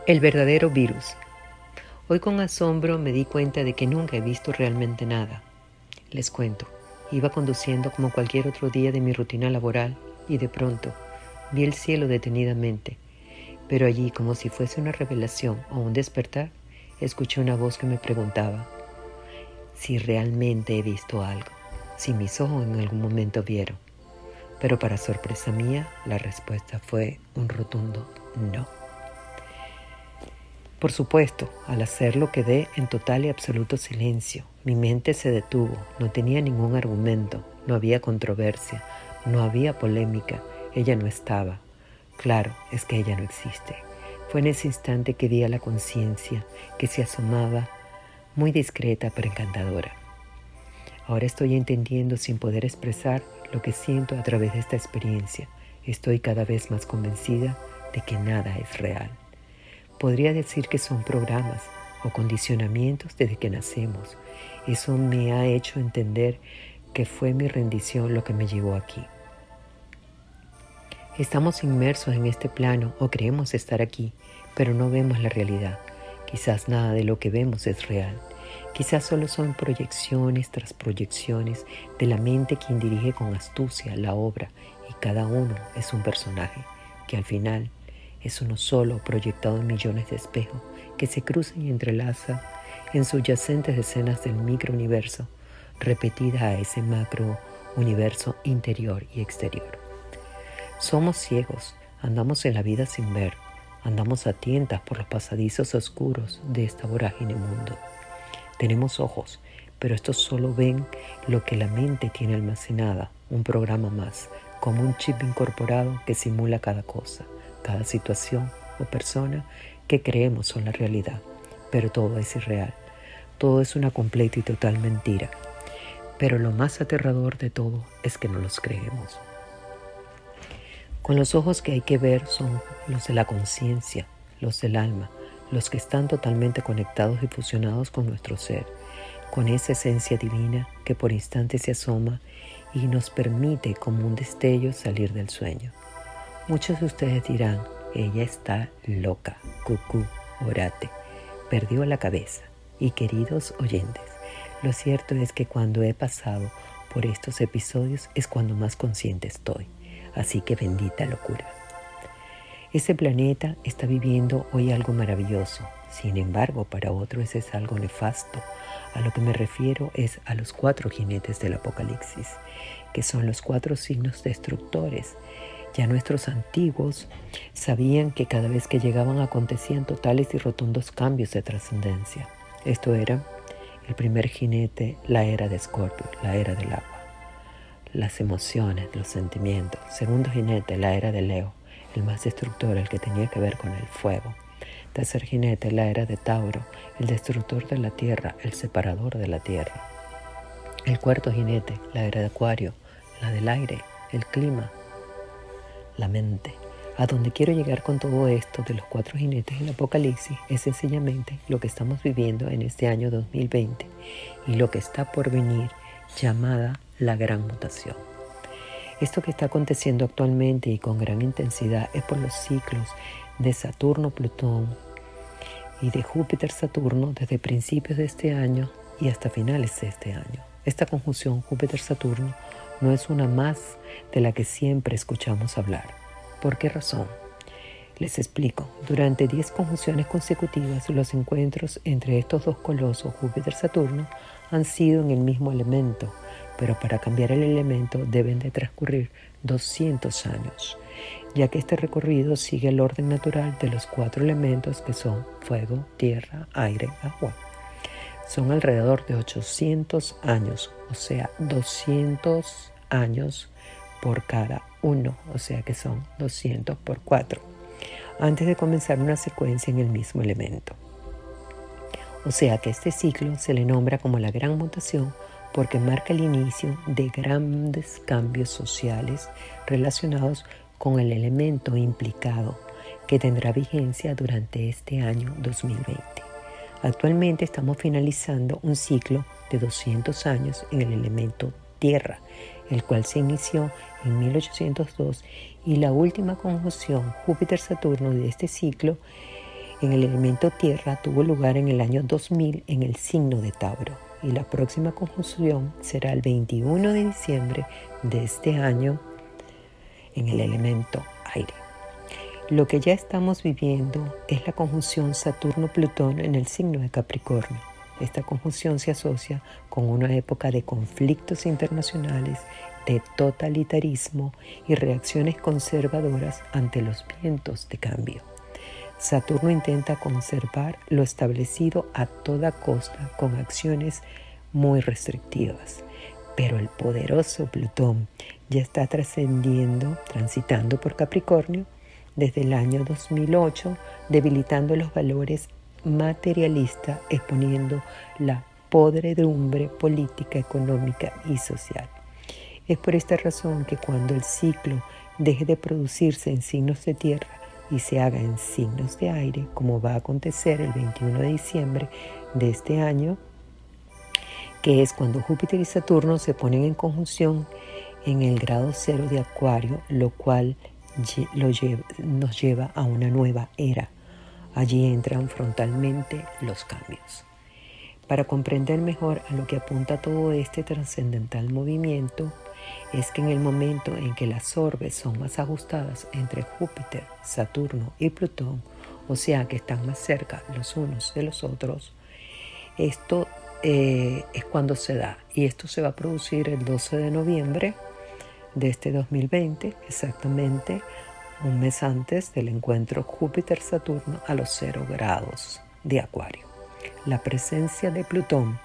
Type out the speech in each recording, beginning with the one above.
El verdadero virus. Hoy con asombro me di cuenta de que nunca he visto realmente nada. Les cuento, iba conduciendo como cualquier otro día de mi rutina laboral y de pronto vi el cielo detenidamente. Pero allí, como si fuese una revelación o un despertar, escuché una voz que me preguntaba si realmente he visto algo, si mis ojos en algún momento vieron. Pero para sorpresa mía, la respuesta fue un rotundo no. Por supuesto, al hacerlo quedé en total y absoluto silencio. Mi mente se detuvo, no tenía ningún argumento, no había controversia, no había polémica, ella no estaba. Claro, es que ella no existe. Fue en ese instante que vi a la conciencia que se asomaba, muy discreta pero encantadora. Ahora estoy entendiendo sin poder expresar lo que siento a través de esta experiencia. Estoy cada vez más convencida de que nada es real. Podría decir que son programas o condicionamientos desde que nacemos. Eso me ha hecho entender que fue mi rendición lo que me llevó aquí. Estamos inmersos en este plano o creemos estar aquí, pero no vemos la realidad. Quizás nada de lo que vemos es real. Quizás solo son proyecciones tras proyecciones de la mente quien dirige con astucia la obra y cada uno es un personaje que al final es uno solo proyectado en millones de espejos que se cruzan y entrelazan en subyacentes escenas del microuniverso repetidas a ese macro universo interior y exterior. Somos ciegos, andamos en la vida sin ver, andamos a tientas por los pasadizos oscuros de esta vorágine mundo. Tenemos ojos, pero estos solo ven lo que la mente tiene almacenada, un programa más, como un chip incorporado que simula cada cosa, cada situación o persona que creemos son la realidad, pero todo es irreal, todo es una completa y total mentira. Pero lo más aterrador de todo es que no los creemos. Con los ojos que hay que ver son los de la conciencia, los del alma, los que están totalmente conectados y fusionados con nuestro ser, con esa esencia divina que por instantes se asoma y nos permite como un destello salir del sueño. Muchos de ustedes dirán, ella está loca, cucú, orate, perdió la cabeza. Y queridos oyentes, lo cierto es que cuando he pasado por estos episodios es cuando más consciente estoy. Así que bendita locura. Este planeta está viviendo hoy algo maravilloso. Sin embargo, para otros es algo nefasto. A lo que me refiero es a los 4 jinetes del Apocalipsis, que son los 4 signos destructores. Ya nuestros antiguos sabían que cada vez que llegaban acontecían totales y rotundos cambios de trascendencia. Esto era el primer jinete, la era de Escorpio, la era del agua. Las emociones, los sentimientos. Segundo jinete, la era de Leo, el más destructor, el que tenía que ver con el fuego. Tercer jinete, la era de Tauro, el destructor de la tierra, el separador de la tierra. El cuarto jinete, la era de Acuario, la del aire, el clima, la mente. A donde quiero llegar con todo esto de los 4 jinetes del Apocalipsis es sencillamente lo que estamos viviendo en este año 2020 y lo que está por venir, llamada la gran mutación. Esto que está aconteciendo actualmente y con gran intensidad es por los ciclos de Saturno-Plutón y de Júpiter-Saturno desde principios de este año y hasta finales de este año. Esta conjunción Júpiter-Saturno no es una más de la que siempre escuchamos hablar. ¿Por qué razón? Les explico. Durante 10 conjunciones consecutivas, los encuentros entre estos dos colosos, Júpiter-Saturno, han sido en el mismo elemento, pero para cambiar el elemento deben de transcurrir 200 años, ya que este recorrido sigue el orden natural de los 4 elementos que son fuego, tierra, aire, agua. Son alrededor de 800 años, o sea, 200 años por cada uno, o sea que son 200 por 4, antes de comenzar una secuencia en el mismo elemento. O sea que este ciclo se le nombra como la gran mutación porque marca el inicio de grandes cambios sociales relacionados con el elemento implicado que tendrá vigencia durante este año 2020. Actualmente estamos finalizando un ciclo de 200 años en el elemento tierra, el cual se inició en 1802 y la última conjunción Júpiter-Saturno de este ciclo en el elemento tierra tuvo lugar en el año 2000 en el signo de Tauro y la próxima conjunción será el 21 de diciembre de este año en el elemento aire. Lo que ya estamos viviendo es la conjunción Saturno-Plutón en el signo de Capricornio. Esta conjunción se asocia con una época de conflictos internacionales, de totalitarismo y reacciones conservadoras ante los vientos de cambio. Saturno intenta conservar lo establecido a toda costa con acciones muy restrictivas, pero el poderoso Plutón ya está transitando por Capricornio desde el año 2008, debilitando los valores materialistas, exponiendo la podredumbre política, económica y social. Es por esta razón que cuando el ciclo deje de producirse en signos de tierra y se haga en signos de aire, como va a acontecer el 21 de diciembre de este año, que es cuando Júpiter y Saturno se ponen en conjunción en el grado 0 de Acuario, lo cual nos lleva a una nueva era. Allí entran frontalmente los cambios. Para comprender mejor a lo que apunta todo este trascendental movimiento, es que en el momento en que las orbes son más ajustadas entre Júpiter, Saturno y Plutón, o sea que están más cerca los unos de los otros, esto es cuando se da. Y esto se va a producir el 12 de noviembre de este 2020, exactamente un mes antes del encuentro Júpiter-Saturno a los 0 grados de Acuario. La presencia de Plutón,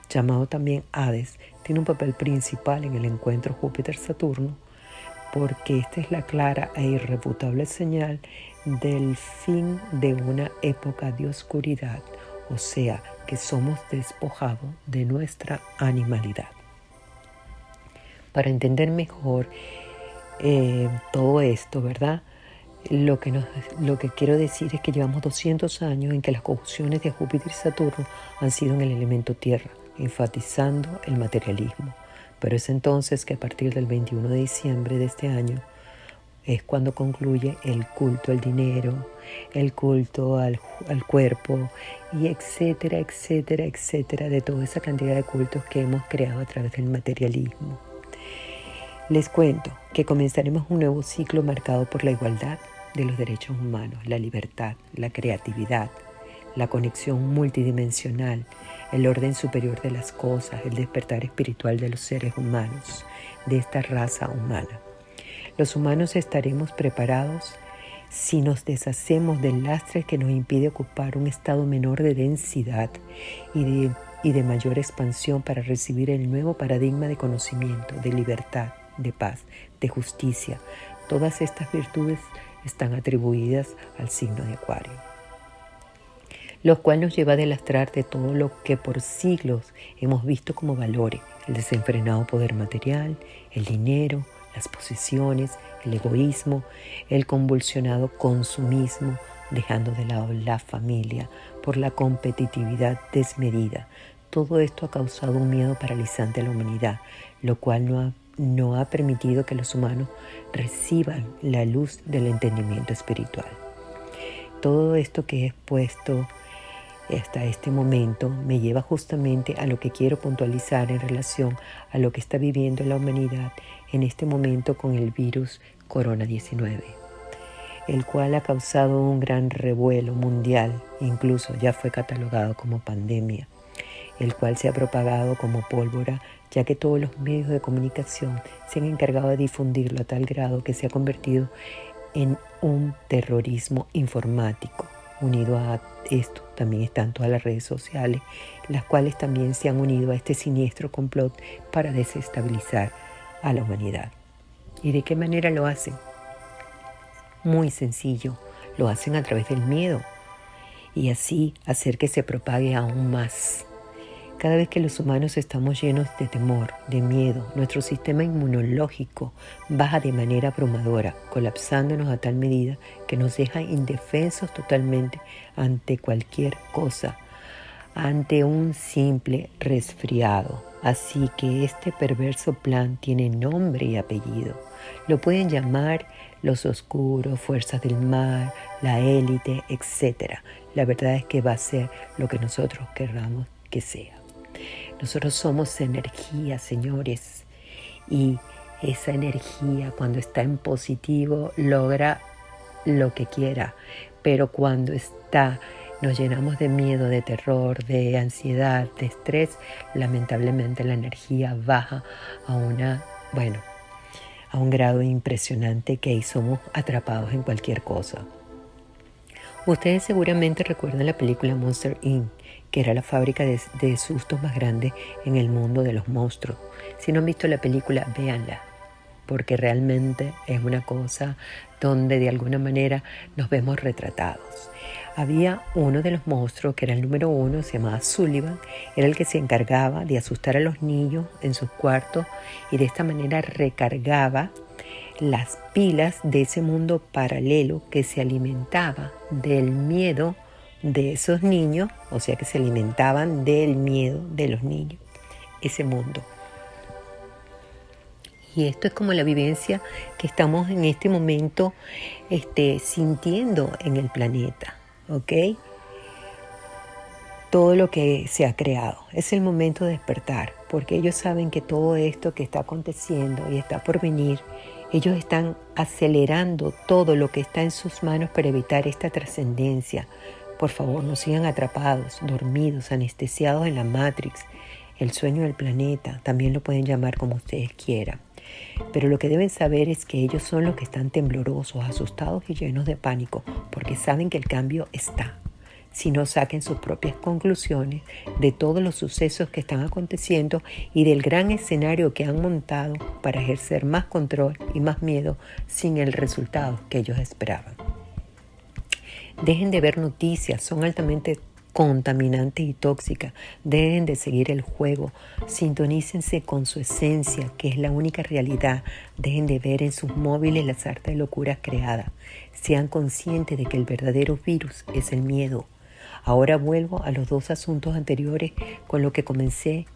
llamado también Hades, tiene un papel principal en el encuentro Júpiter-Saturno porque esta es la clara e irrefutable señal del fin de una época de oscuridad, o sea, que somos despojados de nuestra animalidad. Para entender mejor todo esto, ¿verdad? Lo que quiero decir es que llevamos 200 años en que las conjunciones de Júpiter y Saturno han sido en el elemento tierra, enfatizando el materialismo. Pero es entonces que a partir del 21 de diciembre de este año es cuando concluye el culto al dinero, el culto al cuerpo y etcétera, etcétera, etcétera, de toda esa cantidad de cultos que hemos creado a través del materialismo. Les cuento que comenzaremos un nuevo ciclo marcado por la igualdad de los derechos humanos, la libertad, la creatividad, la conexión multidimensional, el orden superior de las cosas, el despertar espiritual de los seres humanos, de esta raza humana. Los humanos estaremos preparados si nos deshacemos del lastre que nos impide ocupar un estado menor de densidad y de mayor expansión para recibir el nuevo paradigma de conocimiento, de libertad, de paz, de justicia. Todas estas virtudes están atribuidas al signo de Acuario, lo cual nos lleva a delastrar de todo lo que por siglos hemos visto como valores: el desenfrenado poder material, el dinero, las posesiones, el egoísmo, el convulsionado consumismo, dejando de lado la familia por la competitividad desmedida. Todo esto ha causado un miedo paralizante a la humanidad, lo cual no ha permitido que los humanos reciban la luz del entendimiento espiritual. Todo esto que he expuesto hasta este momento me lleva justamente a lo que quiero puntualizar en relación a lo que está viviendo la humanidad en este momento con el virus Corona-19, el cual ha causado un gran revuelo mundial, incluso ya fue catalogado como pandemia, el cual se ha propagado como pólvora, ya que todos los medios de comunicación se han encargado de difundirlo a tal grado que se ha convertido en un terrorismo informático. Unido a esto también están todas las redes sociales, las cuales también se han unido a este siniestro complot para desestabilizar a la humanidad. ¿Y de qué manera lo hacen? Muy sencillo, lo hacen a través del miedo y así hacer que se propague aún más. Cada vez que los humanos estamos llenos de temor, de miedo, nuestro sistema inmunológico baja de manera abrumadora, colapsándonos a tal medida que nos deja indefensos totalmente ante cualquier cosa, ante un simple resfriado. Así que este perverso plan tiene nombre y apellido. Lo pueden llamar los oscuros, fuerzas del mal, la élite, etc. La verdad es que va a ser lo que nosotros querramos que sea. Nosotros somos energía, señores, y esa energía cuando está en positivo logra lo que quiera, pero cuando nos llenamos de miedo, de terror, de ansiedad, de estrés, lamentablemente la energía baja a a un grado impresionante que ahí somos atrapados en cualquier cosa. Ustedes seguramente recuerdan la película Monster Inc., que era la fábrica de sustos más grande en el mundo de los monstruos. Si no han visto la película, véanla, porque realmente es una cosa donde de alguna manera nos vemos retratados. Había uno de los monstruos que era el número 1, se llamaba Sullivan, era el que se encargaba de asustar a los niños en sus cuartos y de esta manera recargaba las pilas de ese mundo paralelo que se alimentaba del miedo de esos niños, o sea que se alimentaban del miedo de los niños, ese mundo. Y esto es como la vivencia que estamos en este momento sintiendo en el planeta, ¿ok? Todo lo que se ha creado. Es el momento de despertar, porque ellos saben que todo esto que está aconteciendo y está por venir, ellos están acelerando todo lo que está en sus manos para evitar esta trascendencia. Por favor, no sigan atrapados, dormidos, anestesiados en la Matrix, el sueño del planeta, también lo pueden llamar como ustedes quieran. Pero lo que deben saber es que ellos son los que están temblorosos, asustados y llenos de pánico, porque saben que el cambio está. Si no, saquen sus propias conclusiones de todos los sucesos que están aconteciendo y del gran escenario que han montado para ejercer más control y más miedo sin el resultado que ellos esperaban. Dejen de ver noticias, son altamente contaminantes y tóxicas. Dejen de seguir el juego, sintonícense con su esencia, que es la única realidad. Dejen de ver en sus móviles la sarta de locuras creadas. Sean conscientes de que el verdadero virus es el miedo. Ahora vuelvo a los 2 asuntos anteriores con lo que comencé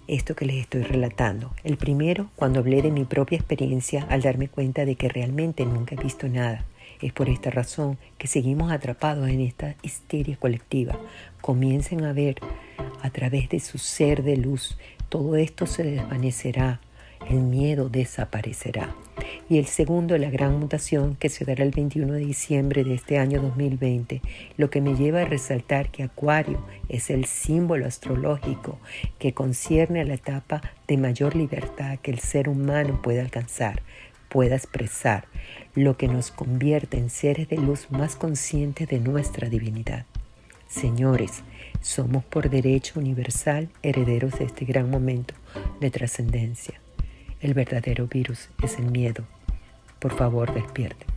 esto que les estoy relatando. El primero, cuando hablé de mi propia experiencia al darme cuenta de que realmente nunca he visto nada. Es por esta razón que seguimos atrapados en esta histeria colectiva. Comiencen a ver a través de su ser de luz. Todo esto se desvanecerá. El miedo desaparecerá. Y el segundo, la gran mutación que se dará el 21 de diciembre de este año 2020, lo que me lleva a resaltar que Acuario es el símbolo astrológico que concierne a la etapa de mayor libertad que el ser humano puede alcanzar, pueda expresar, lo que nos convierte en seres de luz más conscientes de nuestra divinidad. Señores, somos por derecho universal herederos de este gran momento de trascendencia. El verdadero virus es el miedo. Por favor, despierten.